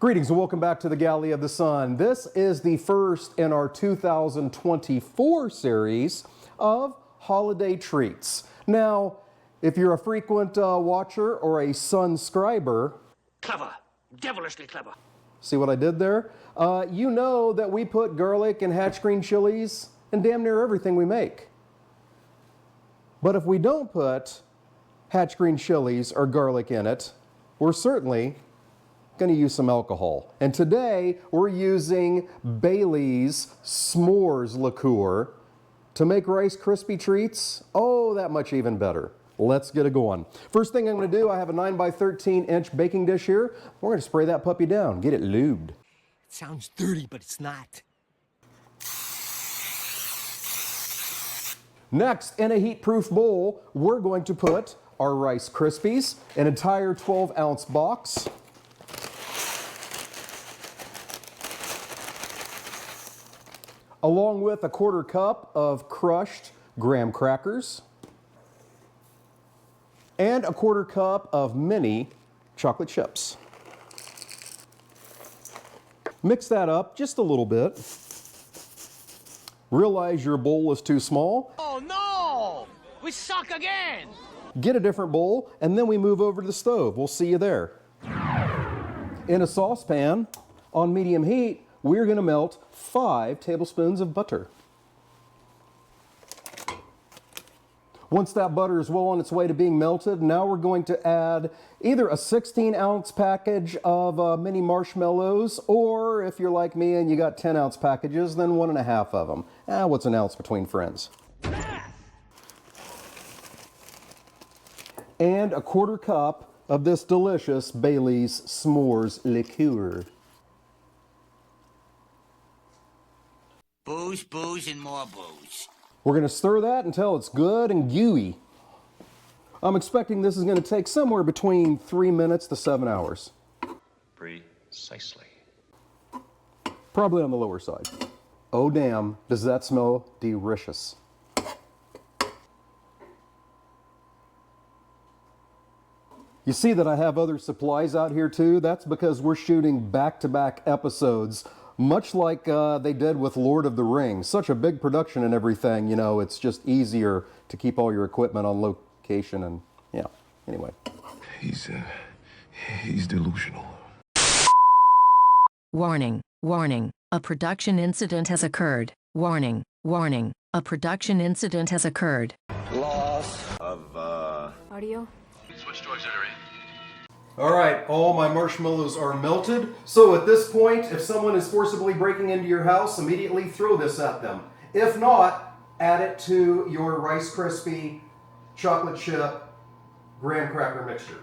Greetings and welcome back to the Galley of the Sun. This is the first in our 2024 series of holiday treats. Now, if you're a frequent watcher or a Sunscriber, clever, devilishly clever. See what I did there? You know that we put garlic and hatch green chilies in damn near everything we make. But if we don't put hatch green chilies or garlic in it, we're certainly going to use some alcohol. And today we're using Bailey's s'mores liqueur to make Rice Krispie Treats. Oh, that much even better. Let's get it going. First thing I'm going to do, I have a 9x13-inch baking dish here. We're going to spray that puppy down, get it lubed. It sounds dirty, but it's not. Next, in a heat-proof bowl, we're going to put our Rice Krispies, an entire 12-ounce box. Along with a 1/4 cup of crushed graham crackers and a 1/4 cup of mini chocolate chips. Mix that up just a little bit. Realize your bowl is too small. Oh no! We suck again! Get a different bowl, and then we move over to the stove. We'll see you there. In a saucepan on medium heat, we're going to melt 5 tablespoons of butter. Once that butter is well on its way to being melted, now we're going to add either a 16-ounce package of mini marshmallows, or if you're like me and you got 10-ounce packages, then 1.5 of them. What's an ounce between friends? And a 1/4 cup of this delicious Bailey's s'mores liqueur. Booze, booze, and more booze. We're going to stir that until it's good and gooey. I'm expecting this is going to take somewhere between 3 minutes to 7 hours. Precisely. Probably on the lower side. Oh damn, does that smell delicious. You see that I have other supplies out here too? That's because we're shooting back-to-back episodes, much like they did with Lord of the Rings. Such a big production and everything, you know, it's just easier to keep all your equipment on location and, yeah, anyway. He's delusional. Warning, warning, a production incident has occurred. Warning, warning, a production incident has occurred. Loss of, Audio? Switch to auxiliary. All right, all my marshmallows are melted. So at this point, if someone is forcibly breaking into your house, immediately throw this at them. If not, add it to your Rice Krispie chocolate chip graham cracker mixture.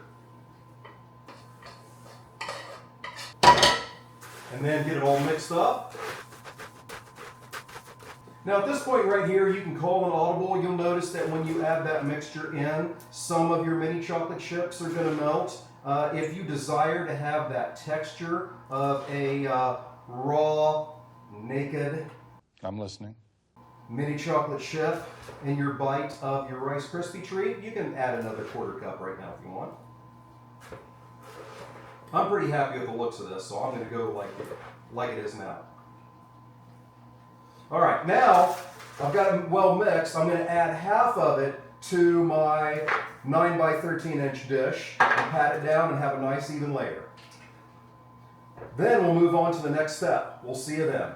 And then get it all mixed up. Now at this point right here, you can call an audible. You'll notice that when you add that mixture in, some of your mini chocolate chips are going to melt. If you desire to have that texture of a raw, naked, I'm listening. mini chocolate chip in your bite of your Rice Krispie Treat, you can add another 1/4 cup right now if you want. I'm pretty happy with the looks of this, so I'm going to go like it is now. All right, now I've got it well mixed. I'm going to add half of it to my 9x13-inch dish and pat it down and have a nice even layer. Then we'll move on to the next step. We'll see you then.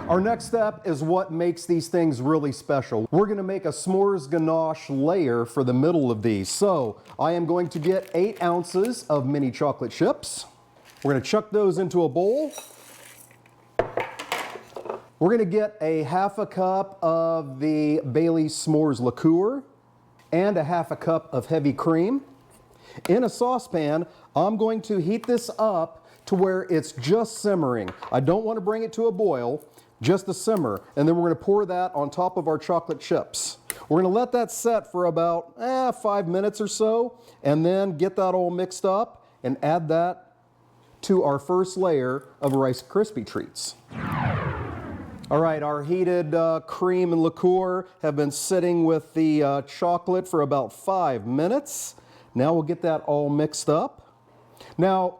Our next step is what makes these things really special. We're going to make a s'mores ganache layer for the middle of these. So I am going to get 8 ounces of mini chocolate chips. We're going to chuck those into a bowl. We're going to get a 1/2 cup of the Bailey's s'mores liqueur and a 1/2 cup of heavy cream. In a saucepan, I'm going to heat this up to where it's just simmering. I don't want to bring it to a boil, just a simmer. And then we're going to pour that on top of our chocolate chips. We're going to let that set for about 5 minutes or so, and then get that all mixed up and add that to our first layer of Rice Krispie Treats. All right, our heated cream and liqueur have been sitting with the chocolate for about 5 minutes. Now we'll get that all mixed up. Now,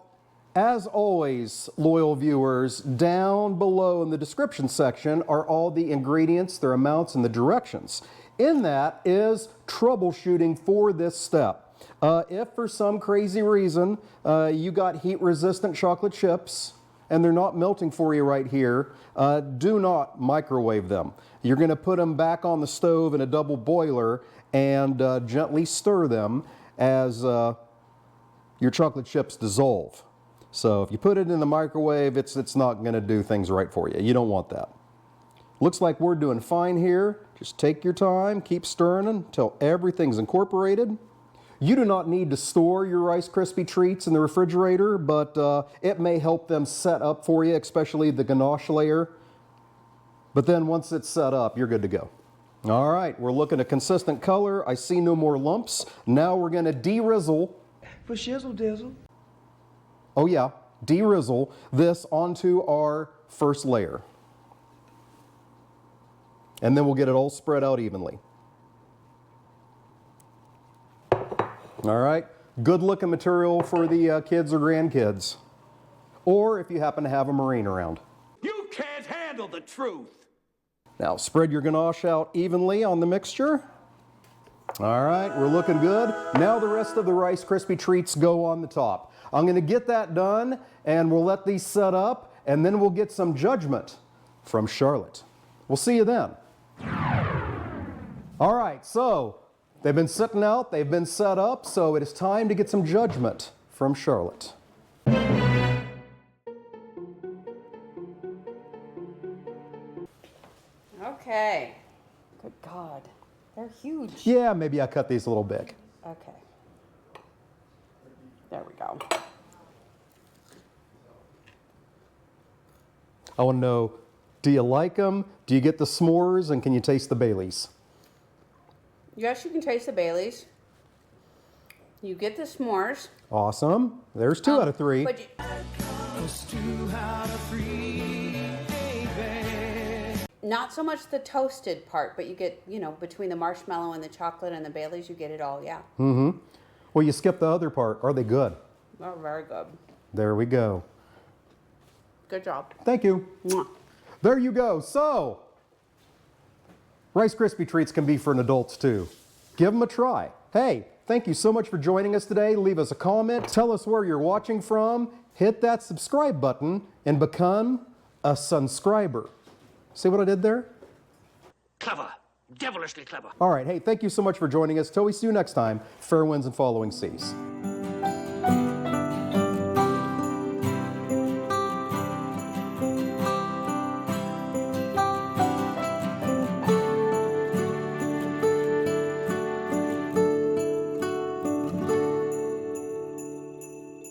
As always, loyal viewers, down below in the description section are all the ingredients, their amounts, and the directions. In that is troubleshooting for this step. If for some crazy reason you got heat-resistant chocolate chips and they're not melting for you right here, do not microwave them. You're going to put them back on the stove in a double boiler and gently stir them as your chocolate chips dissolve. So if you put it in the microwave, it's not going to do things right for you. You don't want that. Looks like we're doing fine here. Just take your time, keep stirring until everything's incorporated. You do not need to store your Rice Krispie Treats in the refrigerator, but it may help them set up for you, especially the ganache layer. But then once it's set up, you're good to go. All right, we're looking at consistent color. I see no more lumps. Now we're going to de-rizzle. For shizzle dizzle. Oh yeah, de-rizzle this onto our first layer. And then we'll get it all spread out evenly. All right, good looking material for the kids or grandkids. Or if you happen to have a Marine around. You can't handle the truth. Now spread your ganache out evenly on the mixture. All right, we're looking good. Now the rest of the Rice Krispie Treats go on the top. I'm going to get that done and we'll let these set up and then we'll get some judgment from Charlotte. We'll see you then. All right, so they've been sitting out, they've been set up, so it is time to get some judgment from Charlotte. Okay. Good God. They're huge. Yeah, maybe I cut these a little big. Okay. There we go. I want to know, do you like them? Do you get the s'mores? And can you taste the Baileys? Yes, you can taste the Baileys. You get the s'mores. Awesome. There's 2 out of 3. But you, not so much the toasted part, but you get, you know, between the marshmallow and the chocolate and the Baileys, you get it all, yeah. Mm-hmm. Well, you skipped the other part. Are they good? Oh, very good. There we go. Good job. Thank you. Mwah. There you go. So, Rice Krispie Treats can be for adults too. Give them a try. Hey, thank you so much for joining us today. Leave us a comment. Tell us where you're watching from. Hit that subscribe button and become a sunscriber. See what I did there? Clever. Devilishly clever. All right. Hey, thank you so much for joining us. Till we see you next time. Fair winds and following seas.